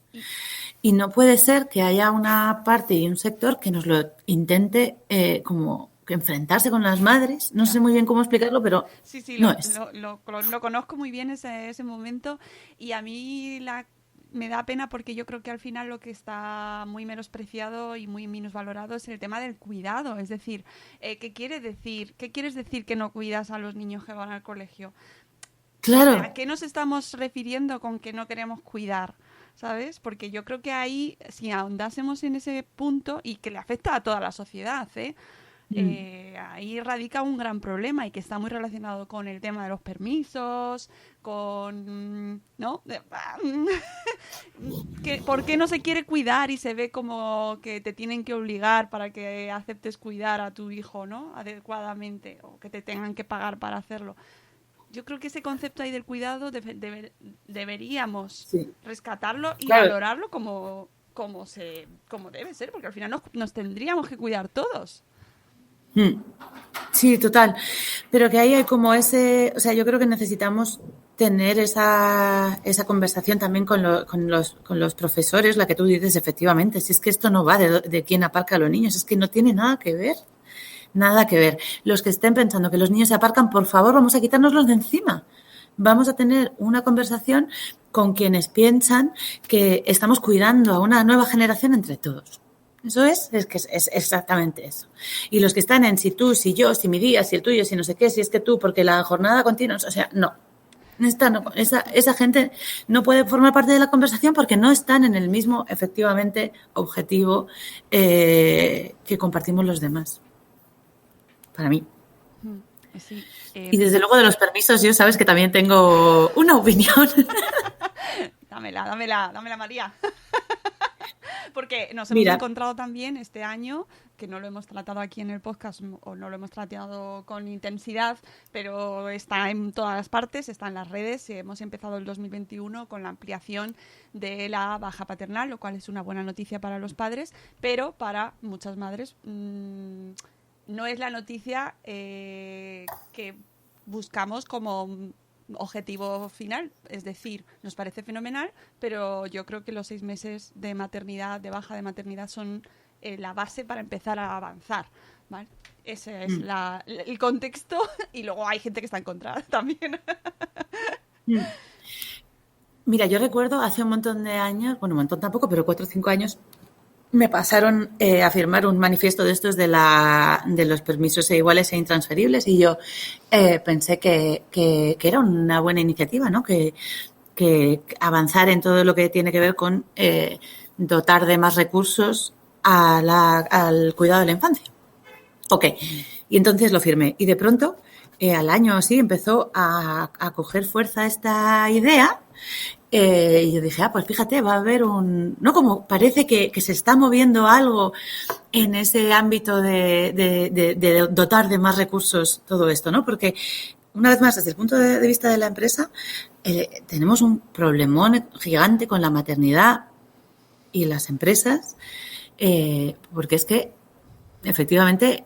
B: Y no puede ser que haya una parte y un sector que nos lo intente como enfrentarse con las madres. No sé muy bien cómo explicarlo, pero
A: sí,
B: no es.
A: Lo conozco muy bien ese momento y a mí me da pena porque yo creo que al final lo que está muy menospreciado y muy minusvalorado es el tema del cuidado. Es decir, ¿qué quiere decir? ¿Qué quieres decir que no cuidas a los niños que van al colegio?
B: Claro.
A: ¿A qué nos estamos refiriendo con que no queremos cuidar? ¿Sabes? Porque yo creo que ahí, si ahondásemos en ese punto y que le afecta a toda la sociedad, ahí radica un gran problema y que está muy relacionado con el tema de los permisos, con... ¿no? ¿Por qué no se quiere cuidar y se ve como que te tienen que obligar para que aceptes cuidar a tu hijo, ¿no? Adecuadamente, o que te tengan que pagar para hacerlo? Yo creo que ese concepto ahí del cuidado deberíamos rescatarlo y valorarlo como debe ser, porque al final nos tendríamos que cuidar todos.
B: Sí, total. Pero que ahí hay como ese... O sea, yo creo que necesitamos tener esa conversación también con los profesores, la que tú dices, efectivamente. Si es que esto no va de quién aparca a los niños, es que no tiene nada que ver. Nada que ver. Los que estén pensando que los niños se aparcan, por favor, vamos a quitárnoslos de encima. Vamos a tener una conversación con quienes piensan que estamos cuidando a una nueva generación entre todos. Eso es que es exactamente eso. Y los que están en si tú, si yo, si mi día, si el tuyo, si no sé qué, si es que tú, porque la jornada continua, o sea, no. Esa gente no puede formar parte de la conversación porque no están en el mismo, efectivamente, objetivo que compartimos los demás. Para mí.
A: Sí,
B: y desde luego de los permisos, yo sabes que también tengo una opinión.
A: Dámela, María. Porque nos hemos encontrado también este año, que no lo hemos tratado aquí en el podcast o no lo hemos tratado con intensidad, pero está en todas las partes, está en las redes. Hemos empezado el 2021 con la ampliación de la baja paternal, lo cual es una buena noticia para los padres, pero para muchas madres no es la noticia que buscamos como objetivo final. Es decir, nos parece fenomenal, pero yo creo que los 6 meses de maternidad, de baja de maternidad, son la base para empezar a avanzar, ¿vale? Ese es el contexto, y luego hay gente que está en contra también.
B: Mira, yo recuerdo hace un montón de años, bueno, un montón tampoco, pero 4 o 5 años, me pasaron a firmar un manifiesto de estos de los permisos iguales e intransferibles, y yo pensé que era una buena iniciativa, ¿no? Que avanzar en todo lo que tiene que ver con dotar de más recursos al cuidado de la infancia. Ok, y entonces lo firmé. Y de pronto, al año así, empezó a coger fuerza esta idea. Y yo dije, pues fíjate, va a haber no, como parece que se está moviendo algo en ese ámbito de dotar de más recursos todo esto, ¿no? Porque, una vez más, desde el punto de vista de la empresa, tenemos un problemón gigante con la maternidad y las empresas, porque es que, efectivamente,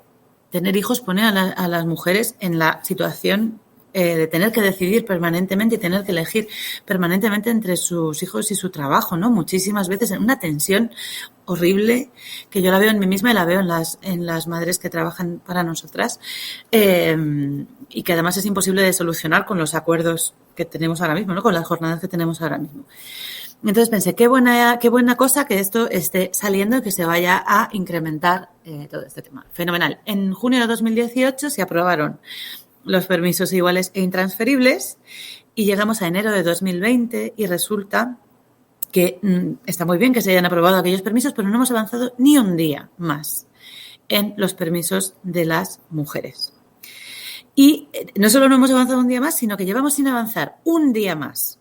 B: tener hijos pone a las mujeres en la situación de tener que decidir permanentemente y tener que elegir permanentemente entre sus hijos y su trabajo, ¿no? Muchísimas veces en una tensión horrible, que yo la veo en mí misma y la veo en las madres que trabajan para nosotras, y que además es imposible de solucionar con los acuerdos que tenemos ahora mismo, ¿no? Con las jornadas que tenemos ahora mismo. Entonces pensé, qué buena cosa que esto esté saliendo y que se vaya a incrementar todo este tema. Fenomenal. En junio de 2018 se aprobaron los permisos iguales e intransferibles, y llegamos a enero de 2020 y resulta que está muy bien que se hayan aprobado aquellos permisos, pero no hemos avanzado ni un día más en los permisos de las mujeres. Y no solo no hemos avanzado un día más, sino que llevamos sin avanzar un día más,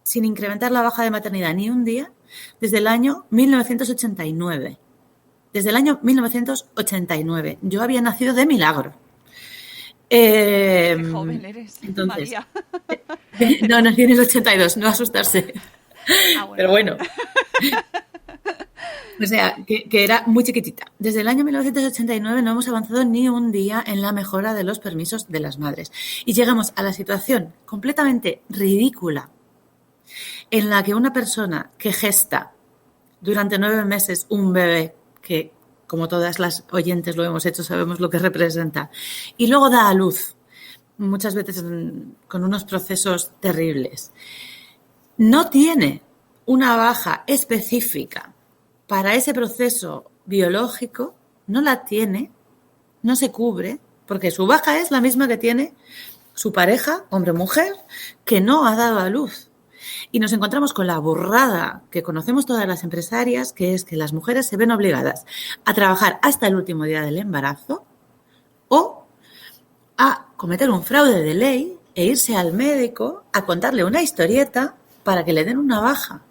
B: sin incrementar la baja de maternidad ni un día, desde el año 1989. Desde el año 1989. Yo había nacido de milagro.
A: Qué joven eres,
B: entonces,
A: María.
B: No tienes 82, no asustarse. Bueno. Pero bueno. O sea, que era muy chiquitita. Desde el año 1989 no hemos avanzado ni un día en la mejora de los permisos de las madres. Y llegamos a la situación completamente ridícula en la que una persona que gesta durante 9 meses un bebé, que como todas las oyentes lo hemos hecho, sabemos lo que representa, y luego da a luz, muchas veces con unos procesos terribles, no tiene una baja específica para ese proceso biológico, no la tiene, no se cubre, porque su baja es la misma que tiene su pareja, hombre o mujer, que no ha dado a luz. Y nos encontramos con la burrada que conocemos todas las empresarias, que es que las mujeres se ven obligadas a trabajar hasta el último día del embarazo o a cometer un fraude de ley e irse al médico a contarle una historieta para que le den una baja.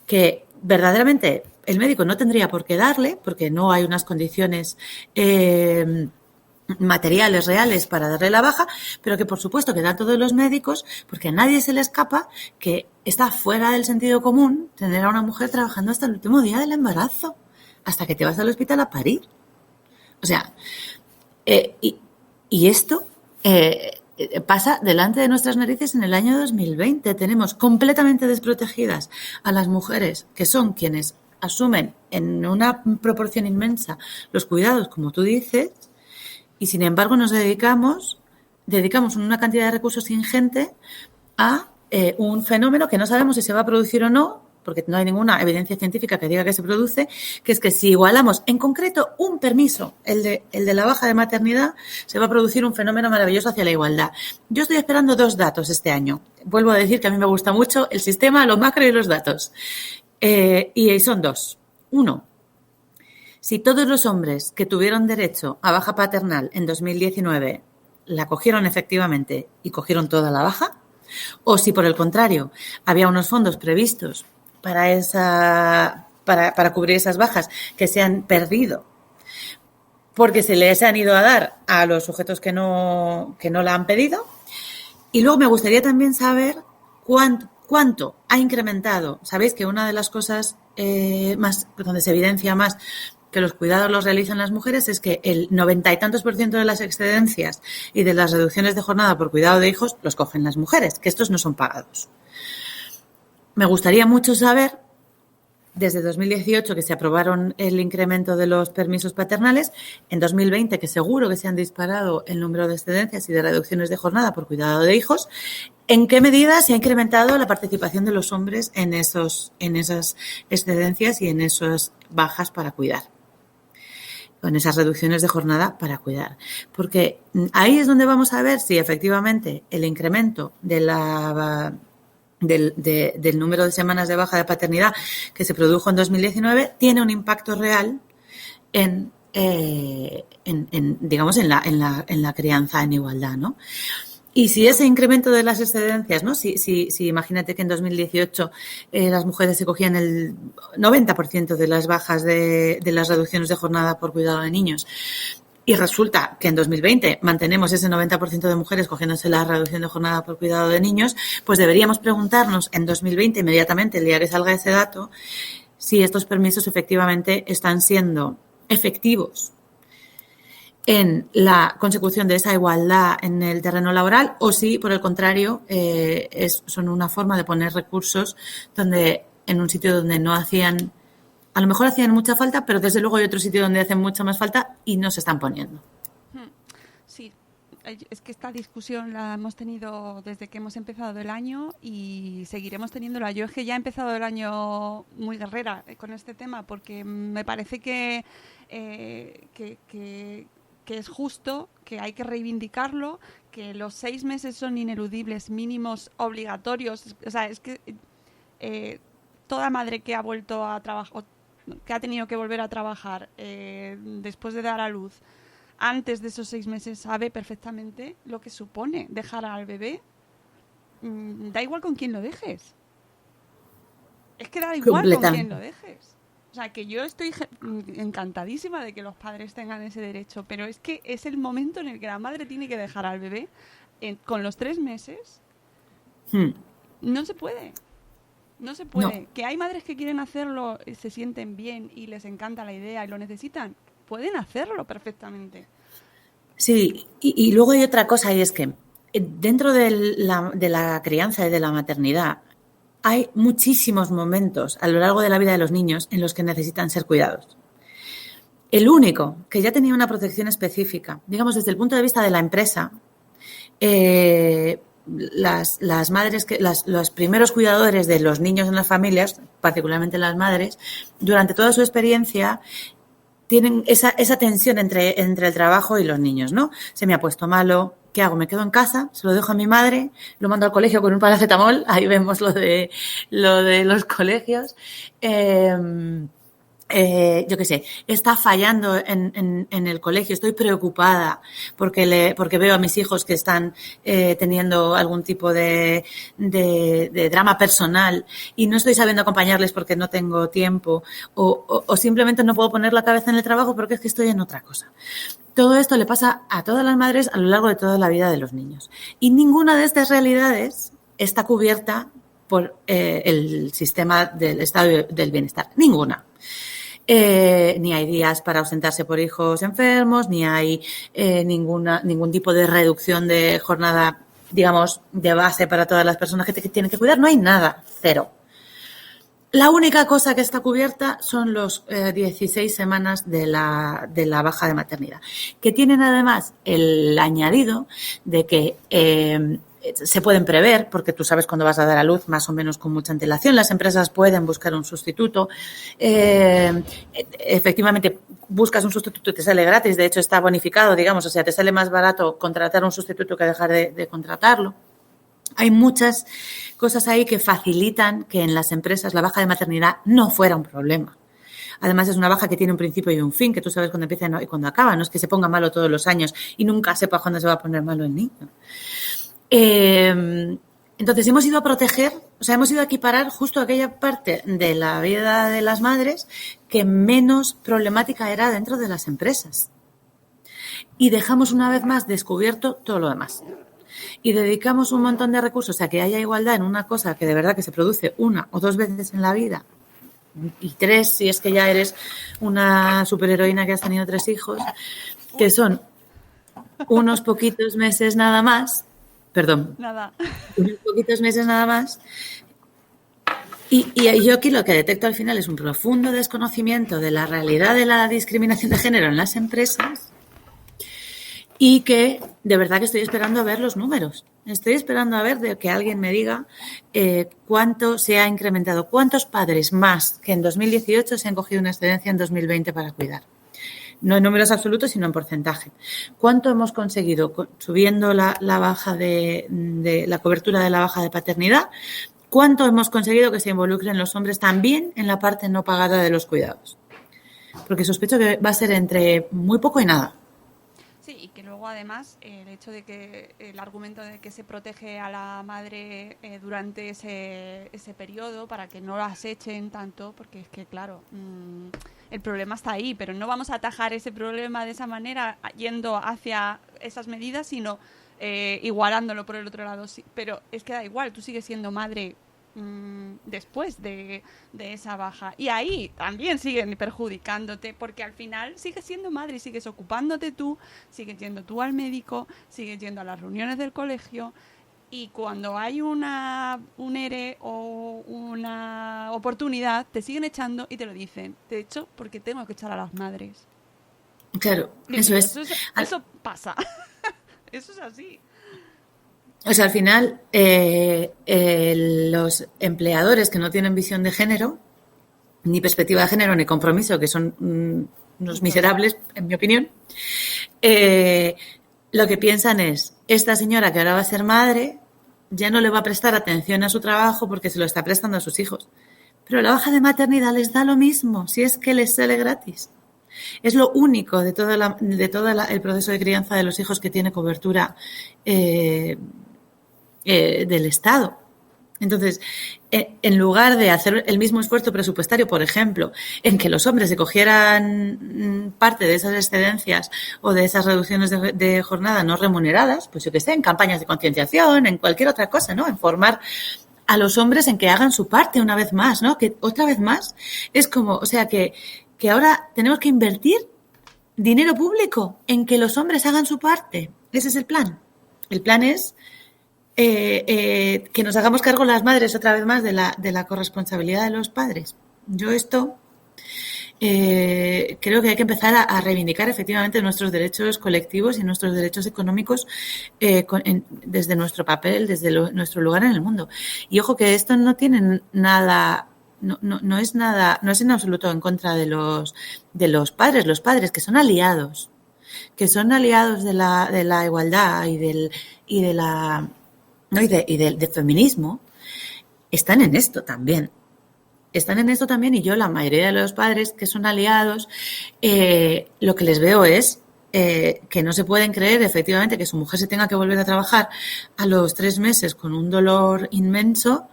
B: Que verdaderamente el médico no tendría por qué darle, porque no hay unas condiciones materiales reales para darle la baja, pero que por supuesto que dan todos los médicos, porque a nadie se le escapa que está fuera del sentido común tener a una mujer trabajando hasta el último día del embarazo, hasta que te vas al hospital a parir. O sea, y esto pasa delante de nuestras narices en el año 2020. Tenemos completamente desprotegidas a las mujeres, que son quienes asumen en una proporción inmensa los cuidados, como tú dices, y sin embargo nos dedicamos una cantidad de recursos ingente a un fenómeno que no sabemos si se va a producir o no, porque no hay ninguna evidencia científica que diga que se produce, que es que si igualamos en concreto un permiso, el de la baja de maternidad, se va a producir un fenómeno maravilloso hacia la igualdad. Yo estoy esperando 2 datos este año. Vuelvo a decir que a mí me gusta mucho el sistema, lo macro y los datos. Y son 2. 1. Si todos los hombres que tuvieron derecho a baja paternal en 2019 la cogieron efectivamente y cogieron toda la baja, o si por el contrario había unos fondos previstos para cubrir esas bajas que se han perdido porque se les han ido a dar a los sujetos que no la han pedido. Y luego me gustaría también saber cuánto ha incrementado. Sabéis que una de las cosas más donde se evidencia más que los cuidados los realizan las mujeres es que el 90 y tantos % de las excedencias y de las reducciones de jornada por cuidado de hijos los cogen las mujeres, que estos no son pagados. Me gustaría mucho saber, desde 2018 que se aprobaron el incremento de los permisos paternales, en 2020 que seguro que se han disparado el número de excedencias y de reducciones de jornada por cuidado de hijos, ¿en qué medida se ha incrementado la participación de los hombres en esas excedencias y en esas bajas para cuidar? Con esas reducciones de jornada para cuidar. Porque ahí es donde vamos a ver si efectivamente el incremento del número de semanas de baja de paternidad que se produjo en 2019 tiene un impacto real en la crianza en igualdad, ¿no? Y si ese incremento de las excedencias, ¿no? Si imagínate que en 2018 las mujeres se cogían el 90% de las bajas de las reducciones de jornada por cuidado de niños, y resulta que en 2020 mantenemos ese 90% de mujeres cogiéndose la reducción de jornada por cuidado de niños, pues deberíamos preguntarnos en 2020, inmediatamente, el día que salga ese dato, si estos permisos efectivamente están siendo efectivos en la consecución de esa igualdad en el terreno laboral, o si, por el contrario, son una forma de poner recursos en un sitio donde no hacían, a lo mejor hacían mucha falta, pero desde luego hay otro sitio donde hacen mucha más falta y no se están poniendo.
A: Sí, es que esta discusión la hemos tenido desde que hemos empezado el año y seguiremos teniéndola. Yo es que ya he empezado el año muy guerrera con este tema, porque me parece que es justo, que hay que reivindicarlo, que los 6 meses son ineludibles, mínimos, obligatorios. O sea, es que toda madre que ha vuelto a trabajar, que ha tenido que volver a trabajar después de dar a luz, antes de esos 6 meses, sabe perfectamente lo que supone dejar al bebé. Da igual con quién lo dejes. Es que da igual con quién lo dejes. O sea, que yo estoy encantadísima de que los padres tengan ese derecho, pero es que es el momento en el que la madre tiene que dejar al bebé con los 3 meses. No se puede. No se puede. No. Que hay madres que quieren hacerlo, se sienten bien y les encanta la idea y lo necesitan. Pueden hacerlo perfectamente.
B: Sí, y luego hay otra cosa, y es que dentro de la crianza y de la maternidad hay muchísimos momentos a lo largo de la vida de los niños en los que necesitan ser cuidados. El único que ya tenía una protección específica, digamos desde el punto de vista de la empresa, las madres, los primeros cuidadores de los niños en las familias, particularmente las madres, durante toda su experiencia tienen esa tensión entre el trabajo y los niños, ¿no? Se me ha puesto malo, ¿qué hago? ¿Me quedo en casa? ¿Se lo dejo a mi madre? ¿Lo mando al colegio con un paracetamol? Ahí vemos lo de los colegios. Yo qué sé, está fallando en el colegio, estoy preocupada porque veo a mis hijos que están teniendo algún tipo de drama personal y no estoy sabiendo acompañarles porque no tengo tiempo o simplemente no puedo poner la cabeza en el trabajo porque es que estoy en otra cosa. Todo esto le pasa a todas las madres a lo largo de toda la vida de los niños y ninguna de estas realidades está cubierta por el sistema del estado del bienestar, ninguna. Ni hay días para ausentarse por hijos enfermos, ni hay ningún tipo de reducción de jornada, digamos, de base para todas las personas que tienen que cuidar. No hay nada, cero. La única cosa que está cubierta son los 16 semanas de la baja de maternidad, que tienen además el añadido de que se pueden prever, porque tú sabes cuándo vas a dar a luz más o menos con mucha antelación. Las empresas pueden buscar un sustituto. Efectivamente, buscas un sustituto y te sale gratis. De hecho, está bonificado, digamos. O sea, te sale más barato contratar un sustituto que dejar de contratarlo. Hay muchas cosas ahí que facilitan que en las empresas la baja de maternidad no fuera un problema. Además, es una baja que tiene un principio y un fin, que tú sabes cuándo empieza y cuándo acaba. No es que se ponga malo todos los años y nunca sepa cuándo se va a poner malo el niño. Entonces, hemos ido a proteger, o sea, hemos ido a equiparar justo aquella parte de la vida de las madres que menos problemática era dentro de las empresas. Y dejamos una vez más descubierto todo lo demás. Y dedicamos un montón de recursos a que haya igualdad en una cosa que de verdad que se produce 1 o 2 veces en la vida, y 3 si es que ya eres una superheroína que has tenido 3 hijos, que son unos poquitos meses nada más, unos poquitos meses nada más. Y yo aquí lo que detecto al final es un profundo desconocimiento de la realidad de la discriminación de género en las empresas. Y que de verdad que estoy esperando a ver los números. Estoy esperando a ver de que alguien me diga cuánto se ha incrementado, cuántos padres más que en 2018 se han cogido una excedencia en 2020 para cuidar. No en números absolutos, sino en porcentaje. ¿Cuánto hemos conseguido subiendo la baja de la cobertura de la baja de paternidad? ¿Cuánto hemos conseguido que se involucren los hombres también en la parte no pagada de los cuidados? Porque sospecho que va a ser entre muy poco y nada.
A: Sí, y que luego además el hecho de que el argumento de que se protege a la madre durante ese periodo para que no las echen tanto, porque es que claro, el problema está ahí, pero no vamos a atajar ese problema de esa manera yendo hacia esas medidas, sino igualándolo por el otro lado. Sí, pero es que da igual, tú sigues siendo madre después de esa baja y ahí también siguen perjudicándote porque al final sigues siendo madre y sigues ocupándote tú, sigues yendo tú al médico, sigues yendo a las reuniones del colegio y cuando hay un ERE o una oportunidad te siguen echando y te lo dicen, de hecho porque tengo que echar a las madres.
B: Claro, eso es.
A: Eso pasa. Eso es así.
B: O sea, al final, los empleadores que no tienen visión de género, ni perspectiva de género, ni compromiso, que son unos miserables, en mi opinión, lo que piensan es, esta señora que ahora va a ser madre, ya no le va a prestar atención a su trabajo porque se lo está prestando a sus hijos. Pero la baja de maternidad les da lo mismo, si es que les sale gratis. Es lo único de todo el proceso de crianza de los hijos que tiene cobertura del Estado. Entonces, en lugar de hacer el mismo esfuerzo presupuestario, por ejemplo, en que los hombres se cogieran parte de esas excedencias o de esas reducciones de jornada no remuneradas, pues yo que sé, en campañas de concienciación, en cualquier otra cosa, ¿no? En formar a los hombres en que hagan su parte una vez más, ¿no? Que otra vez más es como, o sea, que ahora tenemos que invertir dinero público en que los hombres hagan su parte. Ese es el plan. El plan es que nos hagamos cargo las madres otra vez más de la corresponsabilidad de los padres. Yo esto creo que hay que empezar a reivindicar efectivamente nuestros derechos colectivos y nuestros derechos económicos desde nuestro papel, desde nuestro lugar en el mundo. Y ojo que esto no tiene nada, no es en absoluto en contra de los padres que son aliados de la igualdad y del feminismo, están en esto también. Y yo, la mayoría de los padres que son aliados, lo que les veo es que no se pueden creer efectivamente que su mujer se tenga que volver a trabajar a los 3 meses con un dolor inmenso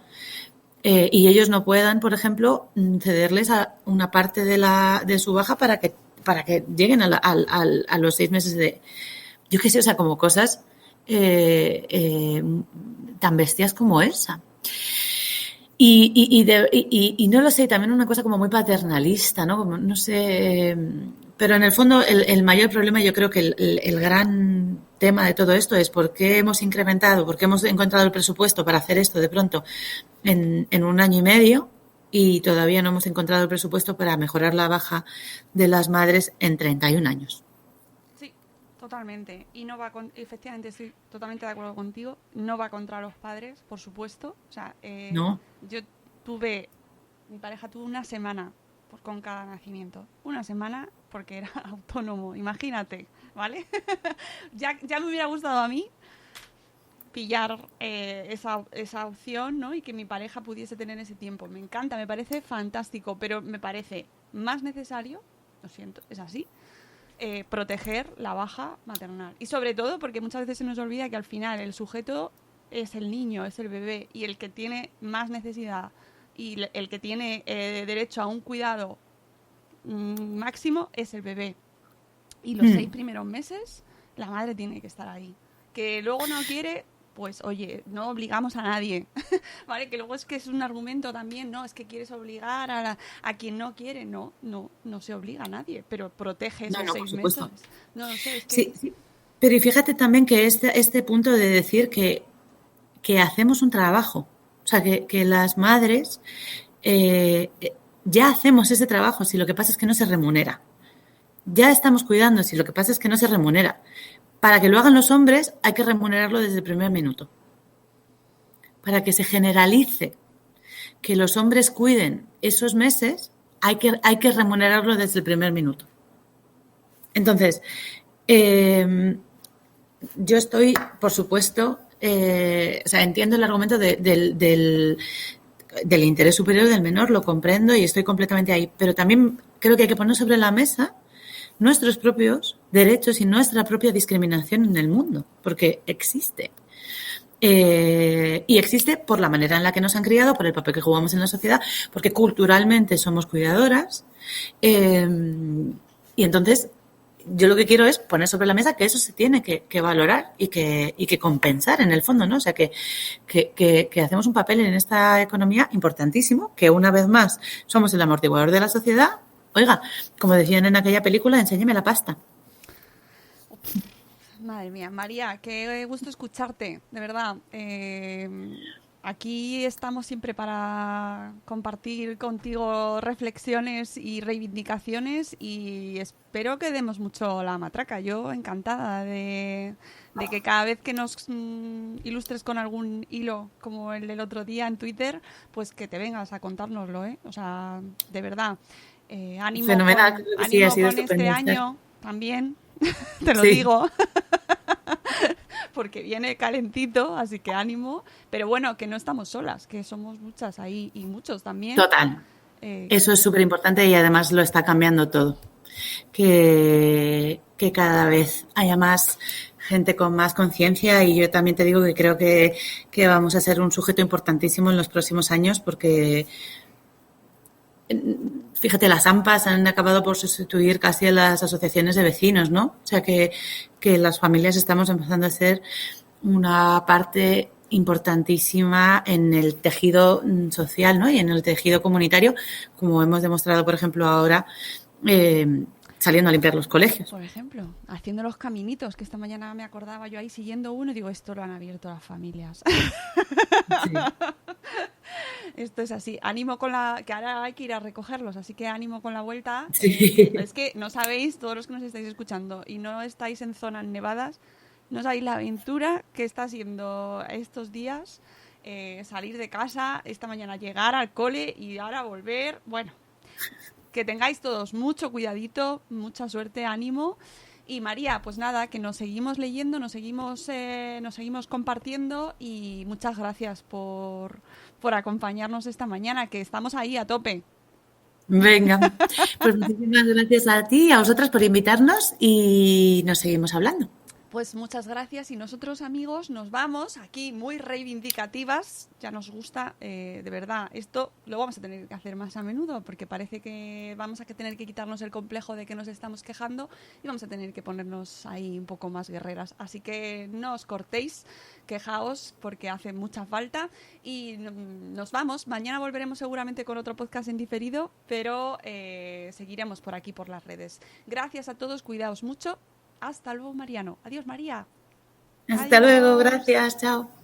B: y ellos no puedan, por ejemplo, cederles a una parte de su baja para que lleguen a los 6 meses de... Yo qué sé, o sea, como cosas tan bestias como esa. Y no lo sé, también una cosa como muy paternalista, ¿no? Como, no sé, pero en el fondo el mayor problema, yo creo que el gran tema de todo esto es por qué hemos encontrado el presupuesto para hacer esto de pronto en 1 año y medio y todavía no hemos encontrado el presupuesto para mejorar la baja de las madres en 31 años.
A: Sí, Totalmente. Y no va efectivamente, estoy totalmente de acuerdo contigo, no va contra los padres, por supuesto. O sea,
B: No.
A: yo mi pareja tuvo una semana con cada nacimiento. Una semana porque era autónomo, imagínate, ¿vale? ya me hubiera gustado a mí pillar esa opción, ¿no? Y que mi pareja pudiese tener ese tiempo. Me encanta, me parece fantástico, pero me parece más necesario, lo siento, es así, proteger la baja maternal. Y sobre todo porque muchas veces se nos olvida que al final el sujeto es el niño, es el bebé, y el que tiene más necesidad y el que tiene derecho a un cuidado máximo es el bebé. Y los 6 primeros meses la madre tiene que estar ahí. Que luego no quiere, pues oye, no obligamos a nadie, ¿vale? Que luego es que es un argumento también, ¿no? Es que quieres obligar a quien no quiere, no se obliga a nadie, pero protege esos 6 meses. No sé, es que...
B: Sí. Pero y fíjate también que este punto de decir que hacemos un trabajo, o sea, que las madres ya hacemos ese trabajo, si lo que pasa es que no se remunera. Ya estamos cuidando, si lo que pasa es que no se remunera. Para que lo hagan los hombres hay que remunerarlo desde el primer minuto. Para que se generalice que los hombres cuiden esos meses, hay que remunerarlo desde el primer minuto. Entonces, yo estoy, por supuesto, entiendo el argumento del interés superior del menor, lo comprendo y estoy completamente ahí, pero también creo que hay que poner sobre la mesa nuestros propios derechos y nuestra propia discriminación en el mundo, porque existe. Y existe por la manera en la que nos han criado, por el papel que jugamos en la sociedad, porque culturalmente somos cuidadoras. Y entonces, yo lo que quiero es poner sobre la mesa que eso se tiene que valorar y que compensar en el fondo, ¿no? O sea, que hacemos un papel en esta economía importantísimo, que una vez más somos el amortiguador de la sociedad. Oiga, como decían en aquella película, enséñeme la pasta.
A: Madre mía, María, qué gusto escucharte, de verdad. Aquí estamos siempre para compartir contigo reflexiones y reivindicaciones y espero que demos mucho la matraca. Yo encantada de que cada vez que nos ilustres con algún hilo como el del otro día en Twitter, pues que te vengas a contárnoslo, ¿eh? O sea, de verdad. Ánimo
B: fenomenal,
A: ánimo con este año también, te lo digo, porque viene calentito, así que ánimo, pero bueno, que no estamos solas, que somos muchas ahí y muchos también.
B: Total, eso es súper importante y además lo está cambiando todo, que cada vez haya más gente con más conciencia y yo también te digo que creo que vamos a ser un sujeto importantísimo en los próximos años porque... Fíjate, las AMPAs han acabado por sustituir casi a las asociaciones de vecinos, ¿no? O sea, que las familias estamos empezando a ser una parte importantísima en el tejido social, ¿no? Y en el tejido comunitario, como hemos demostrado, por ejemplo, ahora saliendo a limpiar los colegios.
A: Por ejemplo, haciendo los caminitos, que esta mañana me acordaba yo ahí siguiendo uno y digo, esto lo han abierto las familias. Sí. Esto es así. Ánimo con que ahora hay que ir a recogerlos, así que ánimo con la vuelta.
B: Sí.
A: Es que no sabéis, todos los que nos estáis escuchando y no estáis en zonas nevadas, no sabéis la aventura que está siendo estos días, salir de casa, esta mañana llegar al cole y ahora volver. Bueno, que tengáis todos mucho cuidadito, mucha suerte, ánimo. Y María, pues nada, que nos seguimos leyendo, nos seguimos compartiendo y muchas gracias por acompañarnos esta mañana, que estamos ahí a tope.
B: Venga, pues muchísimas gracias a ti y a vosotras por invitarnos y nos seguimos hablando.
A: Pues muchas gracias y nosotros, amigos, nos vamos aquí muy reivindicativas. Ya nos gusta, de verdad. Esto lo vamos a tener que hacer más a menudo porque parece que vamos a tener que quitarnos el complejo de que nos estamos quejando y vamos a tener que ponernos ahí un poco más guerreras. Así que no os cortéis, quejaos porque hace mucha falta y nos vamos. Mañana volveremos seguramente con otro podcast en diferido, pero seguiremos por aquí, por las redes. Gracias a todos, cuidaos mucho. Hasta luego, Mariano. Adiós, María.
B: Hasta luego, gracias, chao.